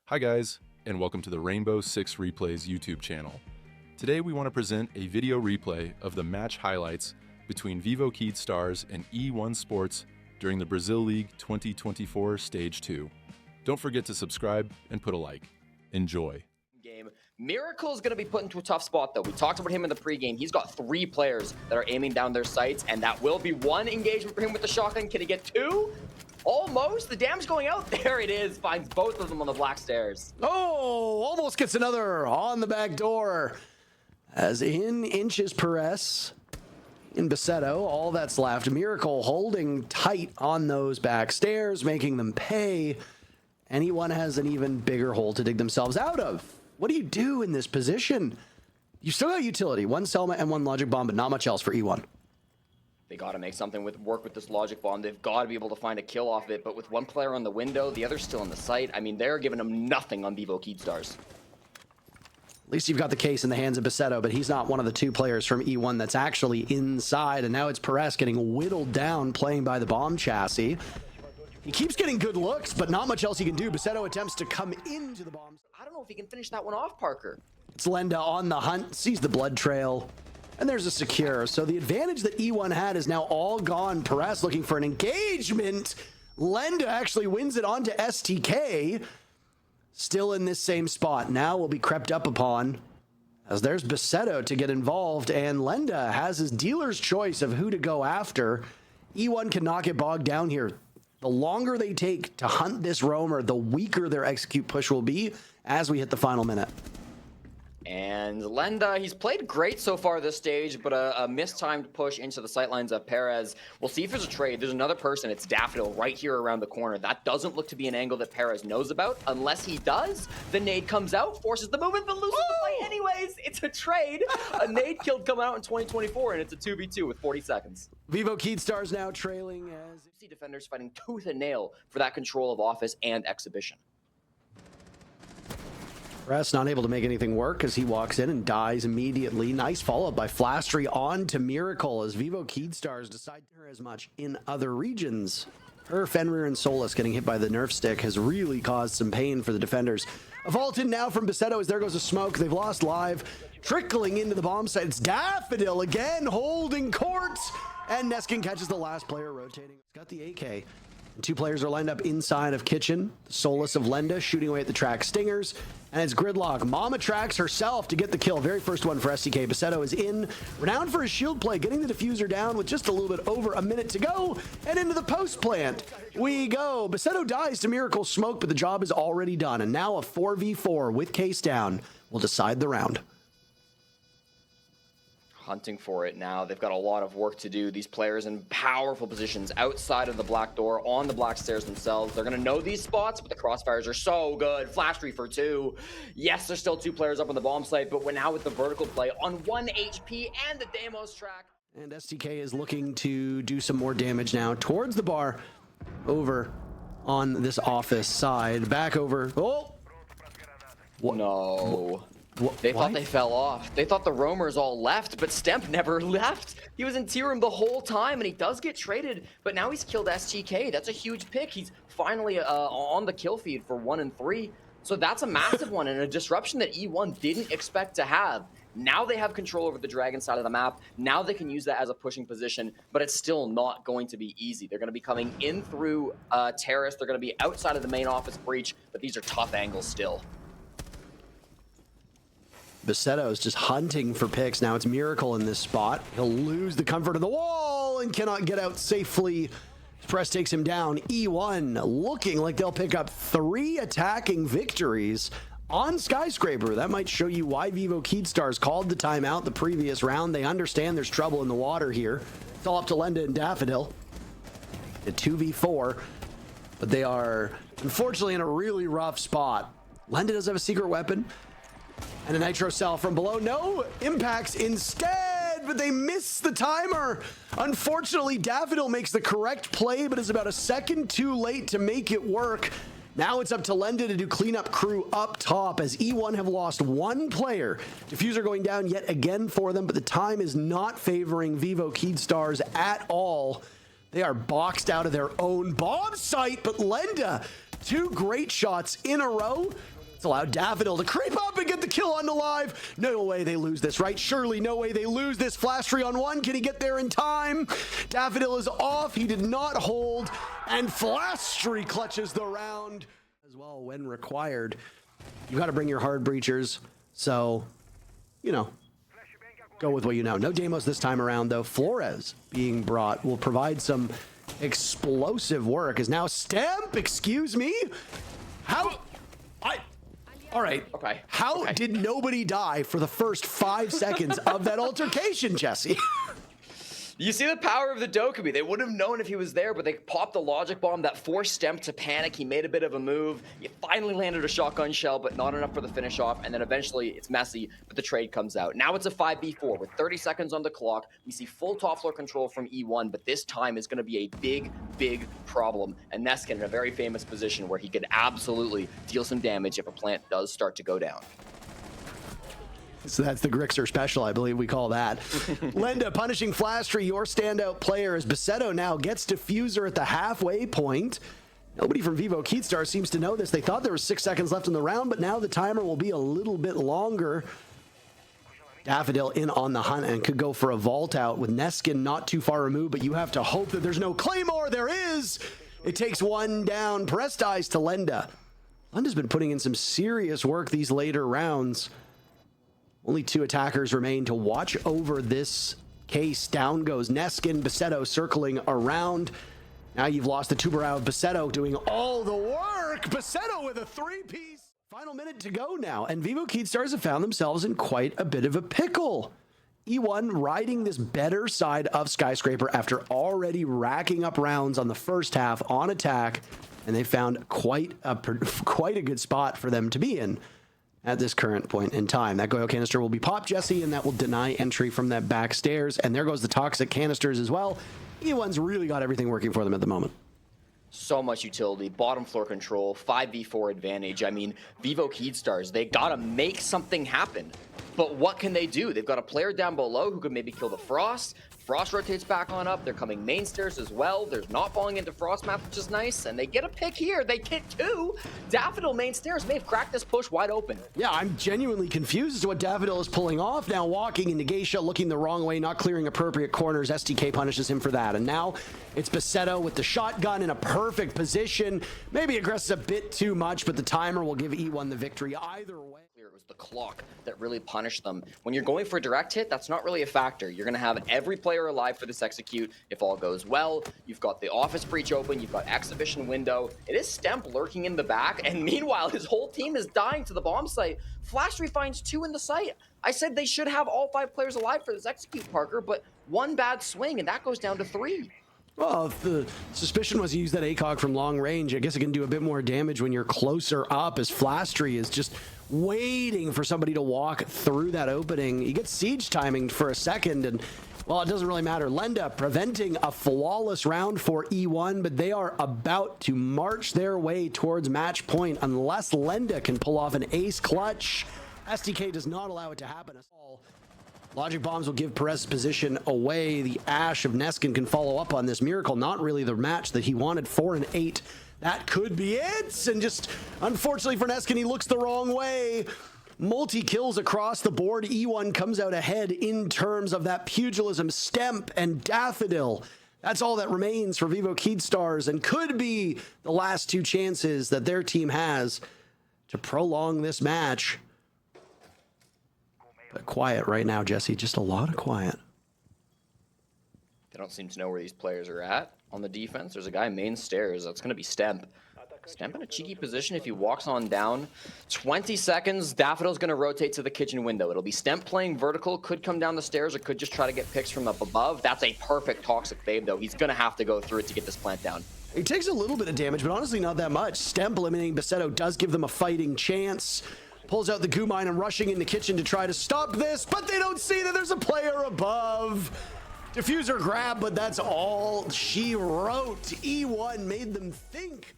Hi guys, and welcome to the Rainbow Six Replays YouTube channel. Today we want to present a video replay of the match highlights between Vivo Stars and E1 Sports during the Brazil League 2024 Stage 2. Don't forget to subscribe and put a like. Enjoy. Miracle is going to be put into a tough spot, though. We talked about him in the pregame. He's got 3 players that are aiming down their sights, and that will be 1 engagement for him with the shotgun. Can he get 2? Almost. The damage going out. There it is. Finds both of them on the black stairs. Oh, almost gets another on the back door. As in inches Perez in Basetto, all that's left. Miracle holding tight on those back stairs, making them pay. Anyone has an even bigger hole to dig themselves out of. What do you do in this position? You still got utility, 1 Selma and 1 Logic Bomb, but not much else for E1. They got to make something work with this Logic Bomb. They've got to be able to find a kill off it, but with 1 player on the window, the other's still in the site. I mean, they're giving them nothing on Vivo Stars. At least you've got the case in the hands of Basetto, but he's not one of the 2 players from E1 that's actually inside, and now it's Perez getting whittled down, playing by the bomb chassis. He keeps getting good looks, but not much else he can do. Basetto attempts to come into the bombs. I don't know if he can finish that one off, Parker. It's Lenda on the hunt, sees the blood trail, and there's a secure. So the advantage that E1 had is now all gone. Perez looking for an engagement. Lenda actually wins it onto STK. Still in this same spot. Now will be crept up upon as there's Basetto to get involved, and Lenda has his dealer's choice of who to go after. E1 cannot get bogged down here. The longer they take to hunt this roamer, the weaker their execute push will be as we hit the final minute. And Lenda, he's played great so far this stage, but a mistimed push into the sightlines of Perez. We'll see if there's a trade. There's another person. It's Daffodil right here around the corner. That doesn't look to be an angle that Perez knows about. Unless he does, the nade comes out, forces the movement, but loses the play anyways. It's a trade. A nade killed coming out in 2024, and it's a 2v2 with 40 seconds. Vivo Stars now trailing as... You see defenders fighting tooth and nail for that control of office and exhibition. Perez not able to make anything work as he walks in and dies immediately. Nice follow-up by Flastry on to Miracle as Vivo Stars decide to hear as much in other regions. Her Fenrir and Solus getting hit by the nerf stick has really caused some pain for the defenders. A vault in now from Basetto as there goes a smoke. They've lost live. Trickling into the bomb site. It's Daffodil again holding court. And Neskin catches the last player rotating. He's got the AK. And 2 players are lined up inside of Kitchen. The Solus of Lenda shooting away at the track stingers. And it's Gridlock. Mama tracks herself to get the kill. Very first one for STK. Basetto is in. Renowned for his shield play, getting the diffuser down with just a little bit over a minute to go. And into the post plant we go. Basetto dies to Miracle smoke, but the job is already done. And now a 4v4 with case down will decide the round. Hunting for it now. They've got a lot of work to do. These players in powerful positions outside of the black door, on the black stairs themselves. They're going to know these spots, but the crossfires are so good. Flashtree for 2. Yes, there's still 2 players up on the bomb site, but we're now with the vertical play on 1 HP and the Demos track. And STK is looking to do some more damage now towards the bar over on this office side. Back over. Oh! What? No. They thought they fell off. They thought the roamers all left, but Stemp never left. He was in tier room the whole time, and he does get traded, but now he's killed STK. That's a huge pick. He's finally on the kill feed for 1 and 3. So that's a massive one, and a disruption that E1 didn't expect to have. Now they have control over the Dragon side of the map. Now they can use that as a pushing position, but it's still not going to be easy. They're going to be coming in through Terrace. They're going to be outside of the main office breach, but these are tough angles still. Basetto is just hunting for picks. Now it's Miracle in this spot. He'll lose the comfort of the wall and cannot get out safely. Press takes him down. E1 looking like they'll pick up 3 attacking victories on Skyscraper. That might show you why Vivo Stars called the timeout the previous round. They understand there's trouble in the water here. It's all up to Lenda and Daffodil. A 2v4, but they are unfortunately in a really rough spot. Lenda does have a secret weapon. And a nitro cell from below. No impacts instead, but they miss the timer. Unfortunately, Daffodil makes the correct play, but is about a second too late to make it work. Now it's up to Lenda to do cleanup crew up top as E1 have lost 1 player. Diffuser going down yet again for them, but the time is not favoring Vivo Stars at all. They are boxed out of their own bomb site, but Lenda, 2 great shots in a row allowed Daffodil to creep up and get the kill on the live. No way they lose this, right? Surely no way they lose this. Flashtree on one. Can he get there in time? Daffodil is off. He did not hold. And Flashtree clutches the round as well when required. You got to bring your hard breachers. So, you know, go with what you know. No Demos this time around, though. Flores being brought will provide some explosive work. Is now Stemp. Excuse me? How? All right. Okay. How did nobody die for the first 5 seconds of that altercation, Jesse? You see the power of the Dokkaebi. They wouldn't have known if he was there, but they popped the logic bomb that forced Stemp to panic. He made a bit of a move. He finally landed a shotgun shell, but not enough for the finish off. And then eventually it's messy, but the trade comes out. Now it's a 5v4 with 30 seconds on the clock. We see full top floor control from E1, but this time is going to be a big, big problem. And Neskin in a very famous position where he could absolutely deal some damage if a plant does start to go down. So that's the Grixer special, I believe we call that. Lenda punishing Flashtree, your standout player, as Basetto now gets Diffuser at the halfway point. Nobody from Vivo Keatstar seems to know this. They thought there was 6 seconds left in the round, but now the timer will be a little bit longer. Daffodil in on the hunt and could go for a vault out with Neskin not too far removed, but you have to hope that there's no Claymore. There is! It takes one down. Press dies to Lenda. Lenda's been putting in some serious work these later rounds. Only 2 attackers remain to watch over this case. Down goes Neskin, Basetto circling around. Now you've lost the Tubarão. Basetto doing all the work. Basetto with a 3-piece. Final minute to go now, and Vivo Keatstars have found themselves in quite a bit of a pickle. E1 riding this better side of Skyscraper after already racking up rounds on the first half on attack, and they found quite a good spot for them to be in at this current point in time. That Goyo canister will be popped, Jesse, and that will deny entry from that back stairs. And there goes the toxic canisters as well. E1's really got everything working for them at the moment. So much utility, bottom floor control, 5v4 advantage. I mean, Vivo Keatstars, they gotta make something happen. But what can they do? They've got a player down below who could maybe kill the Frost. Frost rotates back on up. They're coming main stairs as well. There's not falling into Frost map, which is nice. And they get a pick here. They get 2. Daffodil main stairs may have cracked this push wide open. Yeah, I'm genuinely confused as to what Daffodil is pulling off. Now walking into Geisha, looking the wrong way, not clearing appropriate corners. STK punishes him for that. And now it's Basetto with the shotgun in a perfect position. Maybe aggresses a bit too much, but the timer will give E1 the victory either way. It was the clock that really punished them. When you're going for a direct hit, that's not really a factor. You're going to have every player alive for this execute if all goes well. You've got the office breach open. You've got exhibition window. It is Stemp lurking in the back. And meanwhile, his whole team is dying to the bomb site. Flashtree finds 2 in the site. I said they should have all 5 players alive for this execute, Parker, but one bad swing and that goes down to 3. Well, if the suspicion was to use that ACOG from long range, I guess it can do a bit more damage when you're closer up, as Flashtree is just waiting for somebody to walk through that opening. You get siege timing for a second, and, well, it doesn't really matter. Lenda preventing a flawless round for E1, but they are about to march their way towards match point unless Lenda can pull off an ace clutch. SDK does not allow it to happen at all. Logic bombs will give Perez's position away. The Ash of Neskin can follow up on this miracle. Not really the match that he wanted. 4 and 8. That could be it. And just unfortunately for Neskin, he looks the wrong way. Multi-kills across the board. E1 comes out ahead in terms of that pugilism. Stemp and Daffodil. That's all that remains for Vivo Keatstars and could be the last 2 chances that their team has to prolong this match. But quiet right now, Jesse. Just a lot of quiet. They don't seem to know where these players are at on the defense. There's a guy main stairs. That's going to be Stemp. Stemp in a cheeky position if he walks on down. 20 seconds. Daffodil's going to rotate to the kitchen window. It'll be Stemp playing vertical. Could come down the stairs or could just try to get picks from up above. That's a perfect toxic fade, though. He's going to have to go through it to get this plant down. He takes a little bit of damage, but honestly not that much. Stemp eliminating Basetto does give them a fighting chance. Pulls out the goo mine and rushing in the kitchen to try to stop this, but they don't see that there's a player above. Diffuser grab, but that's all she wrote. E1 made them think